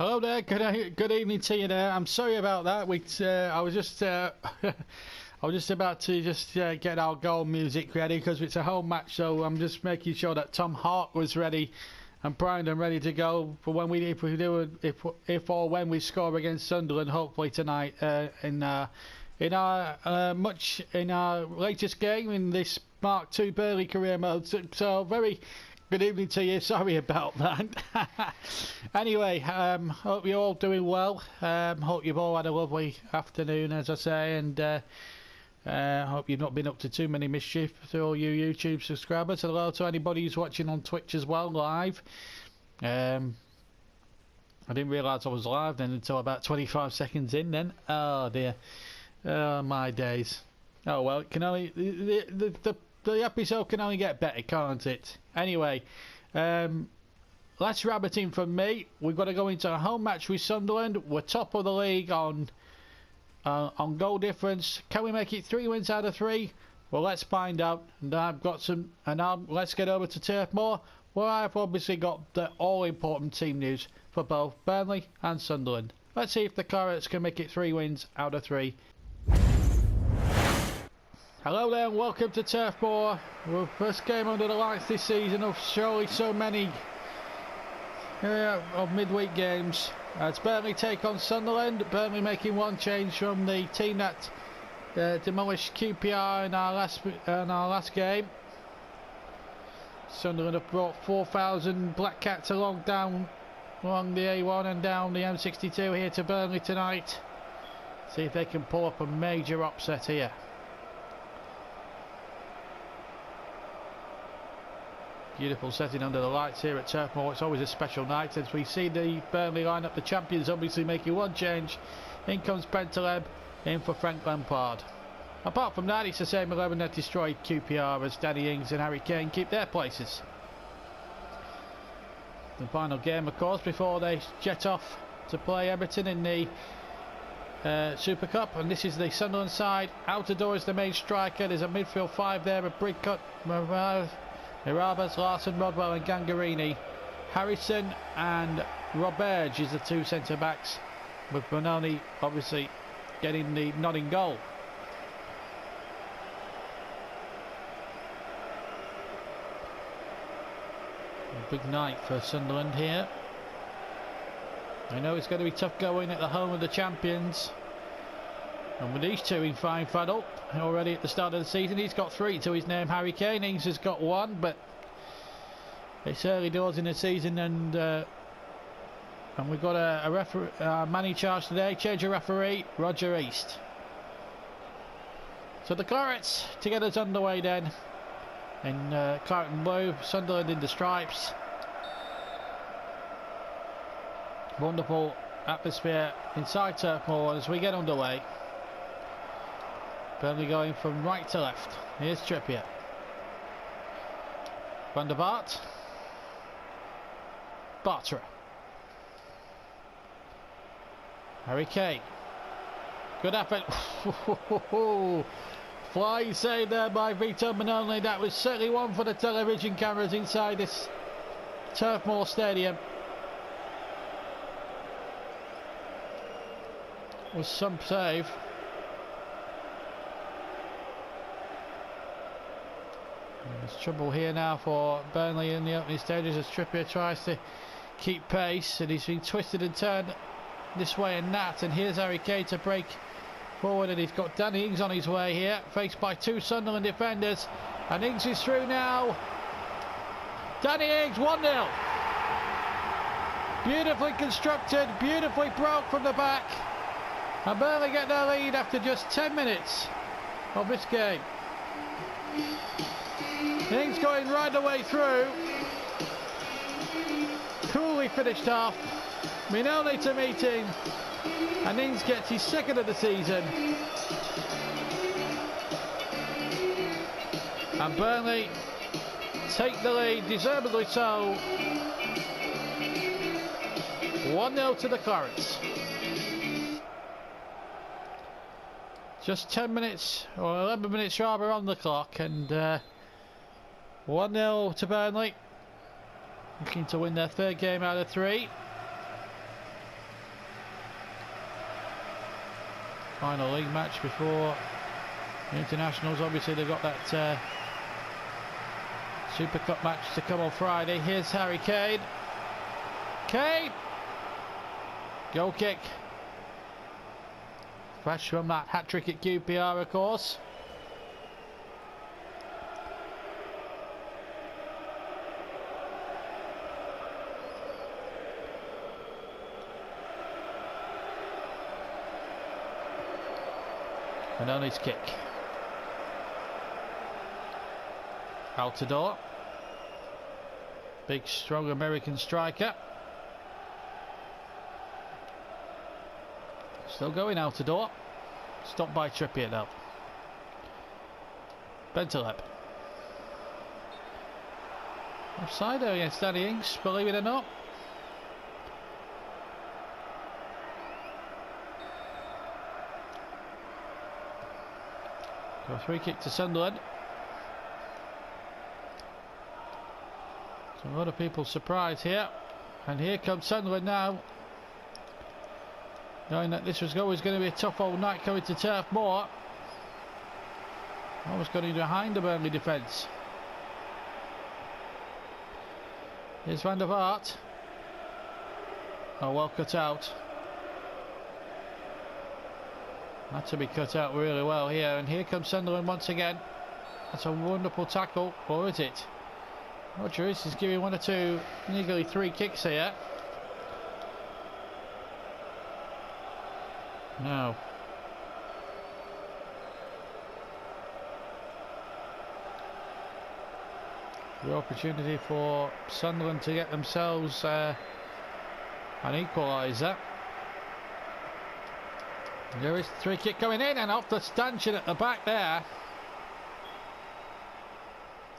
Hello there, good evening to you there. I'm sorry about that. I was just I was just about to get our goal music ready because it's a home match, so I'm just making sure that Tom Hart was ready and primed and ready to go for when if or when we score against Sunderland, hopefully tonight in our latest game in this Mark II Burnley career mode. So very good evening to you. Sorry about that. Anyway, hope you're all doing well. Hope you've all had a lovely afternoon, as I say, and hope you've not been up to too many mischief to all you YouTube subscribers. Hello to anybody who's watching on Twitch as well, live. I didn't realise I was live then until about 25 seconds in then. Oh dear. Oh my days. Oh well, it can only the episode can only get better, can't it? Anyway, less rabbiting from me. We've got to go into a home match with Sunderland. We're top of the league on goal difference. Can we make it 3 wins out of 3? Well, let's find out. And I've got some. And now let's get over to Turf Moor, where I've obviously got the all-important team news for both Burnley and Sunderland. Let's see if the Clarets can make it 3 wins out of 3. Hello there and welcome to Turf Moor. Our first game under the lights this season of surely so many of midweek games. It's Burnley take on Sunderland. Burnley making one change from the team that demolished QPR in our last game. Sunderland have brought 4,000 Black Cats along the A1 and down the M62 here to Burnley tonight. See if they can pull up a major upset here. Beautiful setting under the lights here at Turf Moor. It's always a special night as we see the Burnley lineup. The champions obviously making one change. In comes Bentaleb, in for Frank Lampard. Apart from that, it's the same 11 that destroyed QPR as Danny Ings and Harry Kane keep their places. The final game, of course, before they jet off to play Everton in the Super Cup. And this is the Sunderland side. Out the door is the main striker. There's a midfield 5 there, a Bridcut, Mirabas, Larson, Rodwell and Gangarini. Harrison and Roberge is the 2 centre-backs, with Bononi obviously getting the nodding goal. A big night for Sunderland here. I know it's going to be tough going at the home of the champions. And with these two in fine fettle already at the start of the season, he's got 3 to his name. Harry Kane, Ings has got 1, but it's early doors in the season, and we've got a man in charge today. Change of referee, Roger East. So the Clarets to get us underway then in claret and blue, Sunderland in the stripes. Wonderful atmosphere inside Turf Moor as we get underway. Burnley going from right to left. Here's Trippier. Van der Vaart. Bartra. Harry Kane. Good effort. Flying save there by Vito Manoni. That was certainly one for the television cameras inside this Turf Moor Stadium. Was some save. There's trouble here now for Burnley in the opening stages as Trippier tries to keep pace, and he's been twisted and turned this way and that. And here's Harry Kane to break forward, and he's got Danny Ings on his way here, faced by 2 Sunderland defenders, and Ings is through now. Danny Ings, 1-0. Beautifully constructed, beautifully broke from the back, and Burnley get their lead after just 10 minutes of this game. Ings going right the way through. Coolly finished off. Minoli to meet him. And Ings gets his 2nd of the season. And Burnley take the lead, deservedly so. 1-0 to the Clarets. Just 10 minutes, or 11 minutes rather, on the clock, and 1-0 to Burnley. Looking to win their 3rd game out of 3. final league match before the internationals. Obviously they've got that Super Cup match to come on Friday. Here's Harry Kane. Kane! Goal kick. Fresh from that hat-trick at QPR, of course. And on his kick. Altidore. Big, strong American striker. Still going Altidore. Stopped by Trippier now. Bentaleb. Offside there against Danny Ings, believe it or not. So a free kick to Sunderland. So a lot of people surprised here. And here comes Sunderland now. Knowing that this was always going to be a tough old night coming to Turf Moor. Almost got in behind the Burnley defence. Here's Van der Vaart. Oh, well cut out. Had to be cut out really well here. And here comes Sunderland once again. That's a wonderful tackle. Or is it? Rodgers is giving one or two, nearly three kicks here. No. The opportunity for Sunderland to get themselves an equaliser. There is the free kick coming in and off the stanchion at the back there.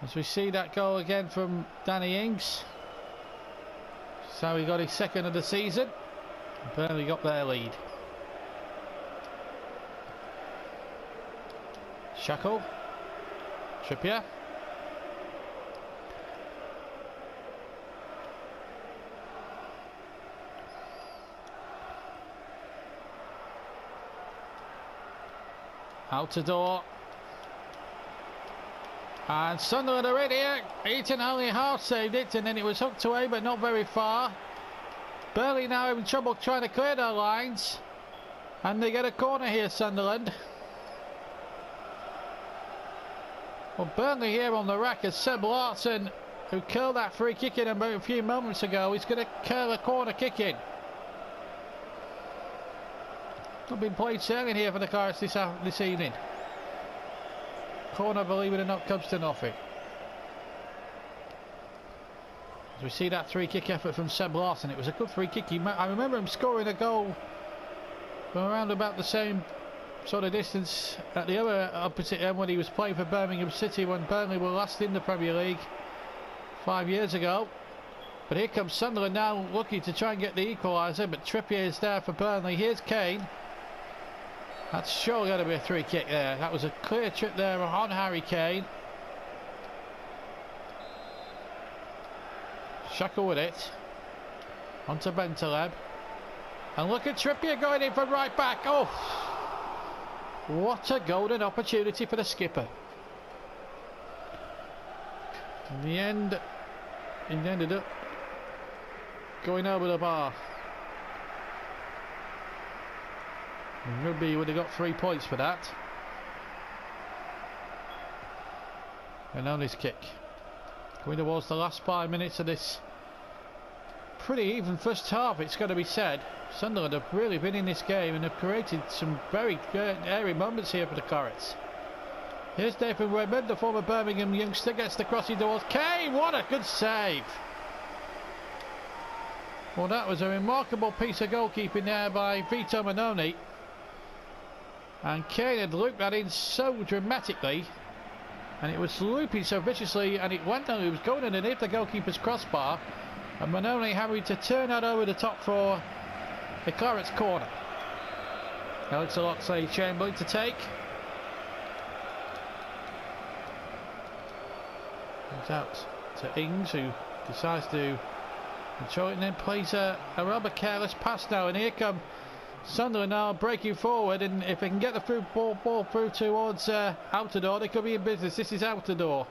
As we see that goal again from Danny Ings. So he got his second of the season. Burnley got their lead. Shackle. Trippier. Altidore. And Sunderland are in here. Eaton only half saved it, and then it was hooked away but not very far. Burnley now having trouble trying to clear their lines. And they get a corner here, Sunderland. Well, Burnley here on the rack as Seb Larsson, who curled that free kick in about a few moments ago, is going to curl a corner kick in. Not been played sailing here for the Pirates this evening. Corner, believe it or not, comes to nothing. As we see that free kick effort from Seb Larsson, it was a good free kick. I remember him scoring a goal from around about the same sort of distance at the other opposite end when he was playing for Birmingham City when Burnley were last in the Premier League 5 years ago. But here comes Sunderland now looking to try and get the equaliser, but Trippier is there for Burnley. Here's Kane. That's surely going to be a free kick there. That was a clear trip there on Harry Kane. Shackle with it. Onto Bentaleb. And look at Trippier going in from right back. Oh! What a golden opportunity for the skipper. In the end, he ended up going over the bar. Rugby would have got 3 points for that. And on his kick. Going towards the last 5 minutes of this pretty even first half, it's got to be said. Sunderland have really been in this game and have created some very airy moments here for the Corets. Here's Nathan Redmond, the former Birmingham youngster, gets the crossing towards Kane. What a good save! Well, that was a remarkable piece of goalkeeping there by Vito Manoni. And Kane had looped that in so dramatically, and it was looping so viciously, and it went down. It was going underneath the goalkeeper's crossbar, and Manoni having to turn that over the top for the Clarets corner. Alex Oxlade-Chamberlain to take. Comes out to Ings, who decides to control it and then plays a rather careless pass now. And here come Sunderland now breaking forward, and if they can get the ball through towards Altidore, they could be in business. This is Altidore.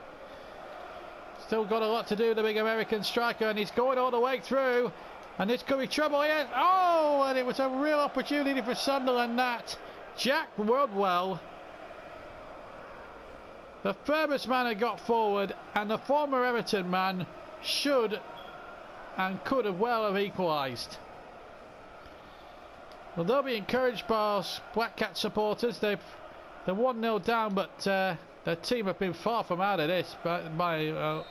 Still got a lot to do, the big American striker, and he's going all the way through. And this could be trouble here. Oh, and it was a real opportunity for Sunderland, that. Jack Rodwell, the furthest man had got forward, and the former Everton man should and could have well have equalised. Well, they'll be encouraged by us Black Cat supporters. They're 1-0 down, but their team have been far from out of this by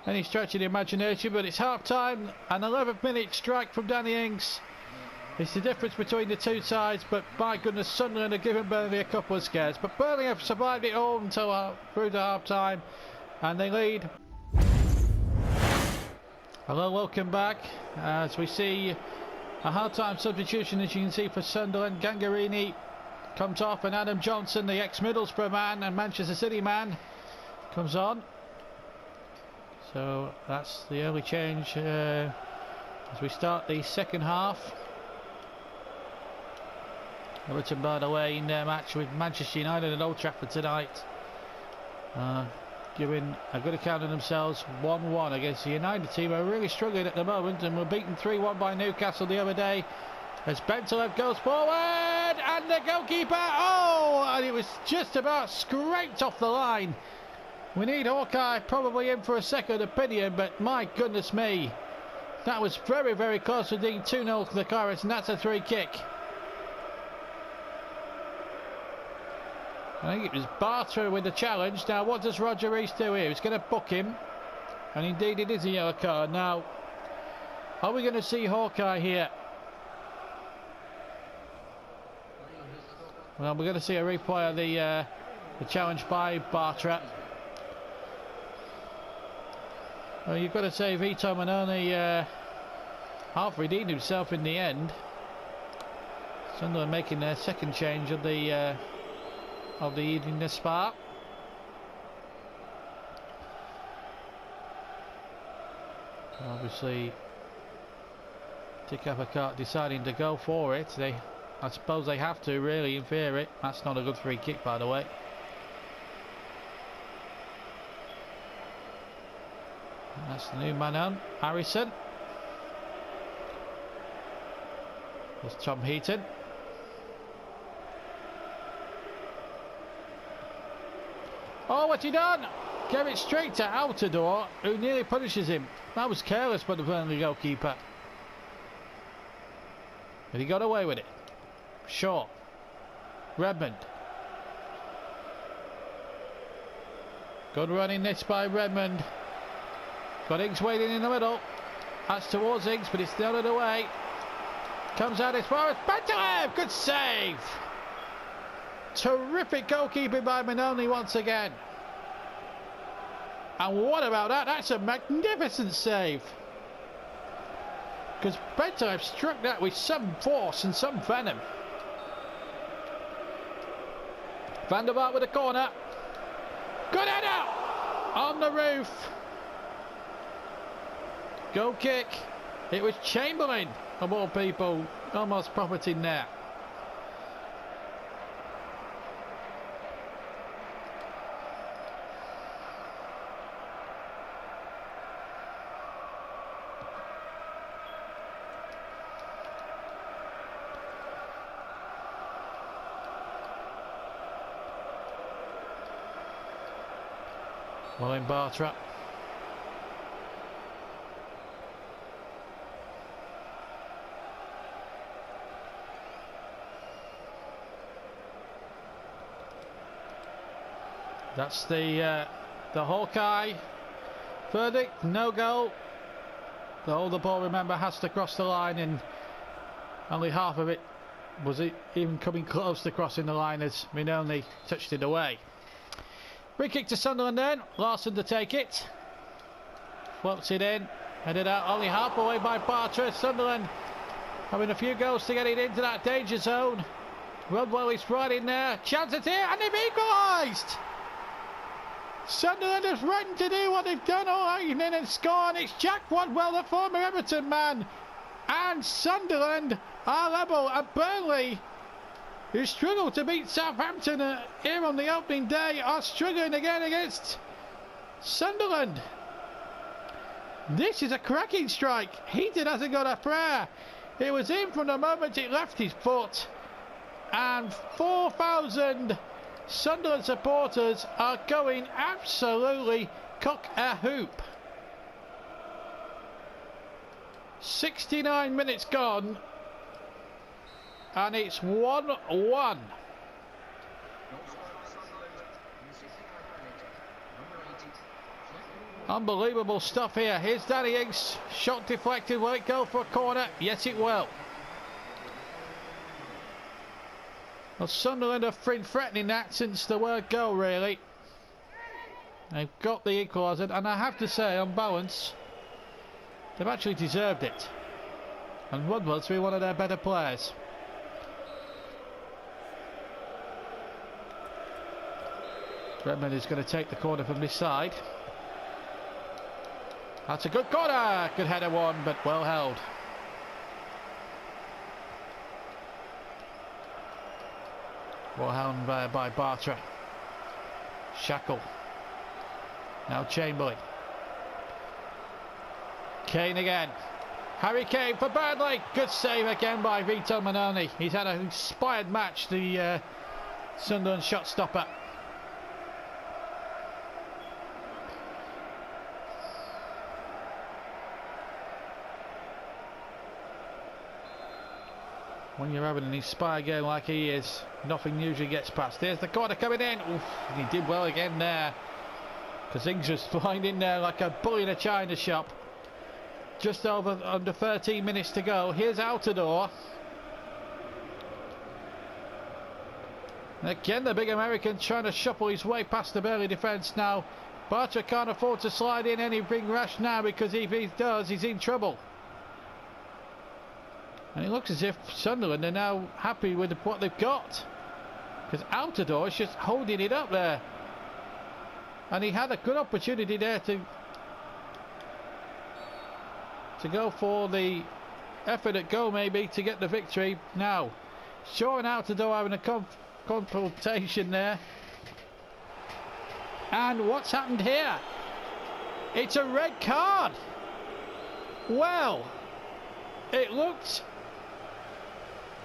any stretch of the imagination. But it's half time, an 11th minute strike from Danny Ings. It's the difference between the two sides, but my goodness, Sunderland have given Burnley a couple of scares. But Burnley have survived it all until through to half time, and they lead. Hello, welcome back. As we see a half-time substitution, as you can see, for Sunderland. Gangarini comes off, and Adam Johnson, the ex-Middlesbrough man and Manchester City man, comes on. So that's the early change as we start the second half. Everton, by the way, in their match with Manchester United at Old Trafford tonight, giving a good account of themselves. 1-1 against the United team, who are really struggling at the moment, and were beaten 3-1 by Newcastle the other day. As Bentaleb goes forward, and the goalkeeper, and it was just about scraped off the line. We need Hawkeye probably in for a second opinion, but my goodness me, that was very, very close to being 2-0 to the Pirates, and that's a free kick. I think it was Bartra with the challenge. Now, what does Roger Rees do here? He's going to book him, and indeed it is a yellow card. Now, are we going to see Hawkeye here? Well, we're going to see a replay of the challenge by Bartra. Well, you've got to say Vito Manoni half redeemed himself in the end. Sunderland making their second change of the evening this far. Obviously, Tikapakart deciding to go for it. I suppose they have to, really, in theory. That's not a good free kick, by the way. And that's the new man on, Harrison. There's Tom Heaton. Oh, what's he done? Gave it straight to Altidore, who nearly punishes him. That was careless by the Burnley goalkeeper. But he got away with it. Short. Redmond. Good running this by Redmond. Got Ings waiting in the middle. That's towards Ings, but it's the other way. Comes out as far as Bentaleb. Good save. Terrific goalkeeping by Manoni once again. And what about that? That's a magnificent save. Because Bentaleb struck that with some force and some venom. Van der Vaart with a corner. Good header! On the roof. Goal kick. It was Chamberlain, of all people, almost property net. William Bartra. That's the Hawkeye verdict. No goal. The holder ball, remember, has to cross the line, and only half of it was even coming close to crossing the line as Minoni touched it away. Free kick to Sunderland then. Larson to take it. Floats it in. Headed out only half away by Bartra. Sunderland having a few goals to get it into that danger zone. Rodwell is right in there. Chances here, and they've equalised. Sunderland has threatened to do what they've done all evening and score, and it's Jack Rodwell, the former Everton man. And Sunderland are level, and Burnley, who struggled to beat Southampton here on the opening day, are struggling again against Sunderland. This is a cracking strike. Heaton hasn't got a prayer. It was in from the moment it left his foot, and 4,000 Sunderland supporters are going absolutely cock a hoop. 69 minutes gone, and it's 1-1. Unbelievable stuff here. Here's Danny Ings. Shot deflected. Will it go for a corner? Yes, it will. Well, Sunderland have been threatening that since the word go, really. They've got the equaliser, and I have to say, on balance, they've actually deserved it. And Woodward's been one of their better players. Redmond is going to take the corner from this side. That's a good corner. Good header one, but well held. Well held by Bartra. Shackle. Now Chamberlain. Kane again. Harry Kane for Burnley. Good save again by Vito Manoni. He's had an inspired match, the Sunderland shot stopper. When you're having an inspired game like he is, nothing usually gets past. There's the corner coming in. Oof, he did well again there, because Ings was flying in there like a bull in a china shop. Just under 13 minutes to go. Here's Altidore. And again, the big American trying to shuffle his way past the Burnley defence now. Bartra can't afford to slide in anything rash now, because if he does, he's in trouble. And it looks as if Sunderland are now happy with what they've got, because Altidore is just holding it up there. And he had a good opportunity there to go for the effort at goal, maybe, to get the victory. Now, Shaw and Altidore having a confrontation there. And what's happened here? It's a red card. Well, it looked...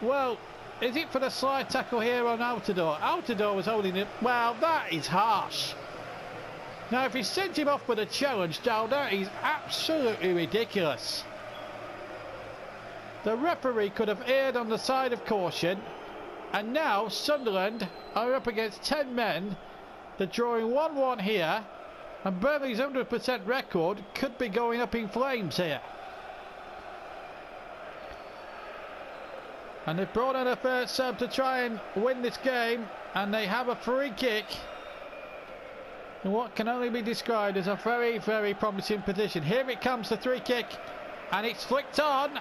Well, is it for the slide tackle here on Altidore? Altidore was holding it. Well, that is harsh. Now, if he sent him off with a challenge, that is absolutely ridiculous. The referee could have erred on the side of caution, and now Sunderland are up against 10 men. They're drawing 1-1 here, and Burnley's 100% record could be going up in flames here. And they've brought in a first sub to try and win this game, and they have a free kick in what can only be described as a very, very promising position. Here it comes, the free kick, and it's flicked on.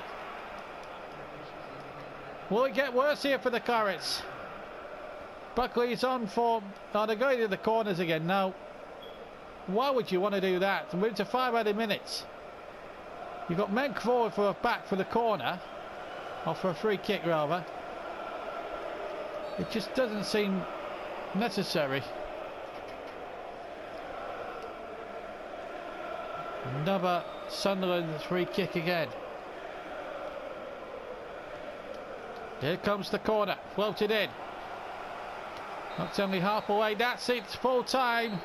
Will it get worse here for the Clarets? Buckley's on for... Oh, they're going to the corners again. Now, why would you want to do that? We're into 5 added minutes. You've got men forward for a back for the corner, or for a free kick rather. It just doesn't seem necessary. Another Sunderland free kick again. Here comes the corner, floated in. That's only half away, that's it, full time.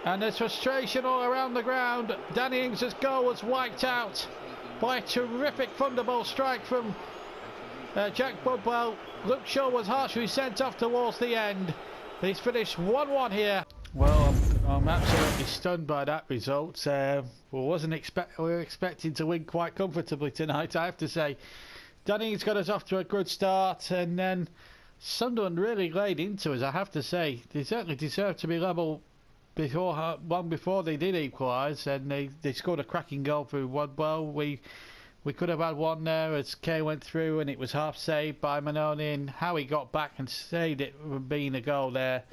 And there's frustration all around the ground. Danny Ings' goal was wiped out by a terrific thunderbolt strike from Jack Budwell. Luke Shaw was harshly sent off towards the end. He's finished 1-1 here. Well, I'm absolutely stunned by that result. We were expecting to win quite comfortably tonight, I have to say. Danny Ings got us off to a good start, and then Sunderland really laid into us, I have to say. They certainly deserved to be level before they did equalise, and they scored a cracking goal through Wadwell. We could have had one there as Kay went through, and it was half saved by Manoni, and how he got back and saved it from being a goal there.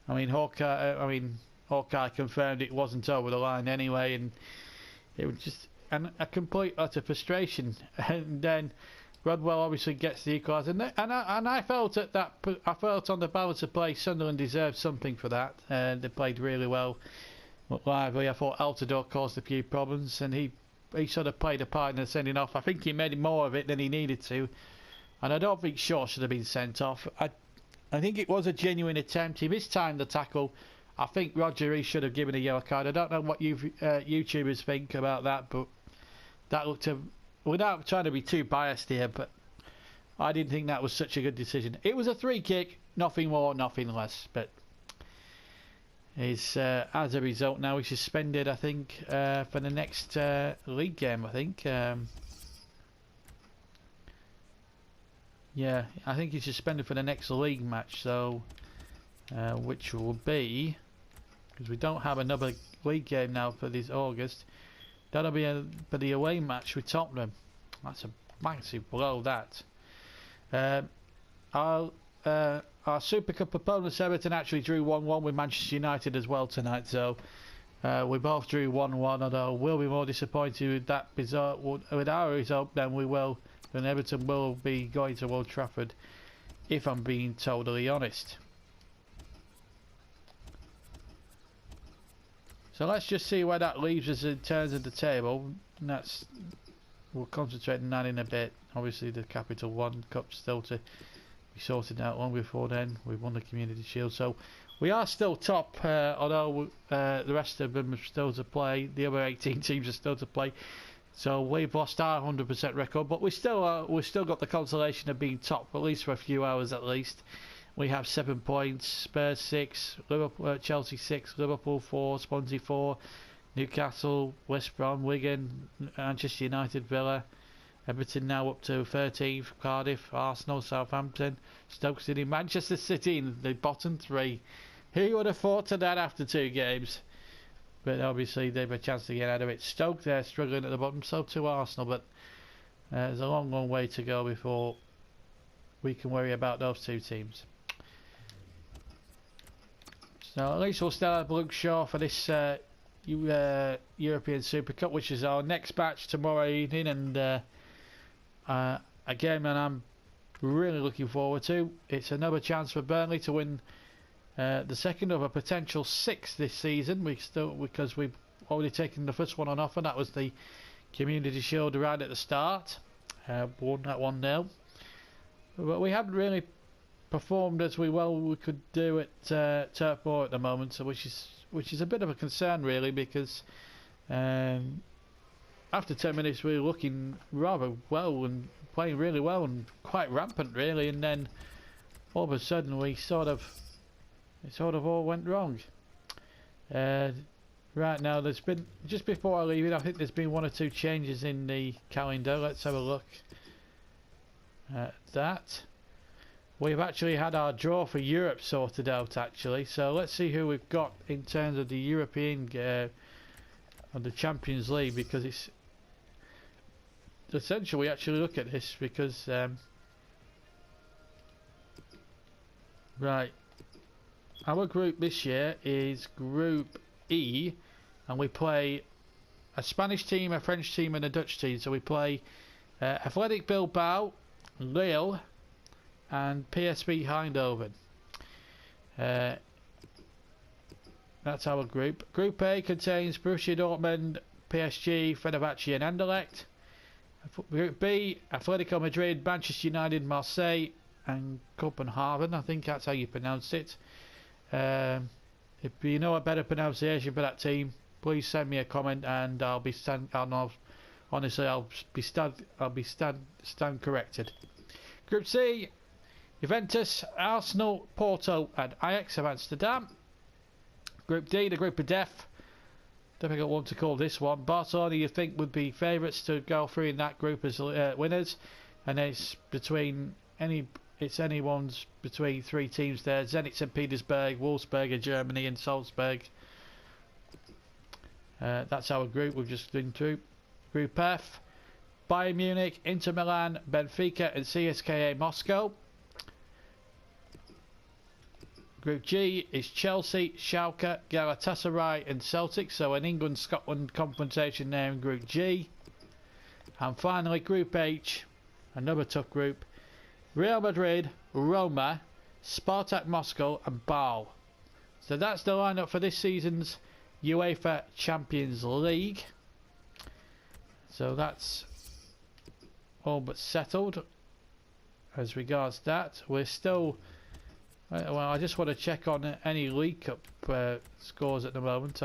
I mean, Hawkeye confirmed it wasn't over the line anyway, and it was just a complete utter frustration. And then Rodwell obviously gets the equaliser, and I felt at that. I felt on the balance of play, Sunderland deserved something for that. They played really well, lively. I thought Altidore caused a few problems, and he sort of played a part in the sending off. I think he made more of it than he needed to, and I don't think Shaw should have been sent off. I think it was a genuine attempt. He mistimed the tackle. I think Roger Rees should have given a yellow card. I don't know what you YouTubers think about that, but that looked to. Without trying to be too biased here, but I didn't think that was such a good decision. It was a free kick, nothing more, nothing less. But he's, as a result, now he's suspended, I think, for the next league game, I think. Yeah, I think he's suspended for the next league match, so which will be, because we don't have another league game now for this August. That'll be for the away match with Tottenham. That's a massive blow, that. Our Super Cup opponents, Everton, actually drew 1-1 with Manchester United as well tonight. So we both drew 1-1. Although we'll be more disappointed with that result, with our result, than Everton will be going to Old Trafford, if I'm being totally honest. So let's just see where that leaves us in terms of the table. And we'll concentrate on that in a bit. Obviously the Capital One Cup still to be sorted out. Long before then, we've won the Community Shield. So we are still top, although the rest of them are still to play. The other 18 teams are still to play. So we've lost our 100% record, but we've still got the consolation of being top, at least for a few hours at least. We have 7 points, Spurs 6, Liverpool, Chelsea 6, Liverpool 4, Swansea 4, Newcastle, West Brom, Wigan, Manchester United, Villa, Everton now up to 13th, Cardiff, Arsenal, Southampton, Stoke City, Manchester City in the bottom 3. Who would have thought of that after 2 games? But obviously they've a chance to get out of it. Stoke, they're struggling at the bottom, so too Arsenal, but there's a long way to go before we can worry about those 2 teams. So at least we'll still have Luke Shaw for this European Super Cup, which is our next match tomorrow evening, and a game that I'm really looking forward to. It's another chance for Burnley to win the second of a potential 6 this season. Because we've already taken the first one on offer. That was the Community Shield right at the start. Won that 1-0. But we haven't really performed as we could do at Turf Moor at the moment, so which is a bit of a concern really, because after 10 minutes we were looking rather well and playing really well and quite rampant really, and then all of a sudden it sort of all went wrong. Right now there's been, just before I leave it, I think there's been 1 or 2 changes in the calendar. Let's have a look at that. We've actually had our draw for Europe sorted out actually, so let's see who we've got in terms of the European of the Champions League, because it's essential we actually look at this, because right, our group this year is Group E, and we play a Spanish team, a French team and a Dutch team. So we play Athletic Bilbao, Lille and PSV Eindhoven. That's our group. Group A contains Borussia Dortmund, PSG, Fenerbahce and Anderlecht. Group B, Atletico Madrid, Manchester United, Marseille and Copenhagen. I think that's how you pronounce it. If you know a better pronunciation for that team, please send me a comment and I'll be stand corrected. Group C, Juventus, Arsenal, Porto and Ajax of Amsterdam. Group D, the group of death. Don't think I want to call this one. Barcelona, you think, would be favourites to go through in that group as winners, and it's anyone's between 3 teams there: Zenit St Petersburg, Wolfsburg in Germany and Salzburg. That's our group we've just been through. Group F, Bayern Munich, Inter Milan, Benfica and CSKA Moscow. Group G is Chelsea, Schalke, Galatasaray and Celtic, so an England-Scotland confrontation there in Group G. And finally Group H, another tough group. Real Madrid, Roma, Spartak Moscow and Bâle. So that's the lineup for this season's UEFA Champions League. So that's all but settled as regards that. We're still... well, I just want to check on any League Cup scores at the moment.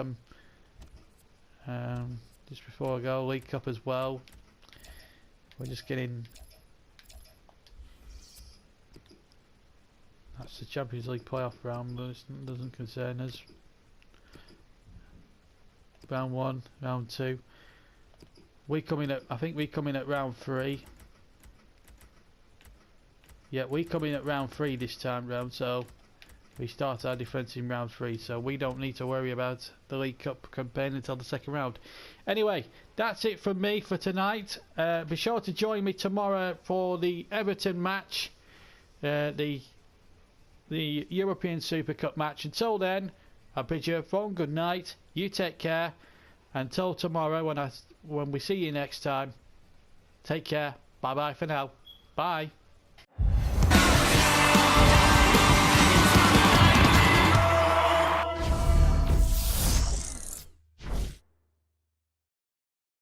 Just before I go, League Cup as well. We're just getting... That's the Champions League playoff round, doesn't concern us. Round 1, round 2. We come in at, I think we come in at round 3. Yeah, we come in at round 3 this time round, so we start our defence in round 3, so we don't need to worry about the League Cup campaign until the second round. Anyway, that's it from me for tonight. Be sure to join me tomorrow for the Everton match, the European Super Cup match. Until then, I bid you a fond good night. You take care. Until tomorrow, when we see you next time, take care. Bye bye for now. Bye.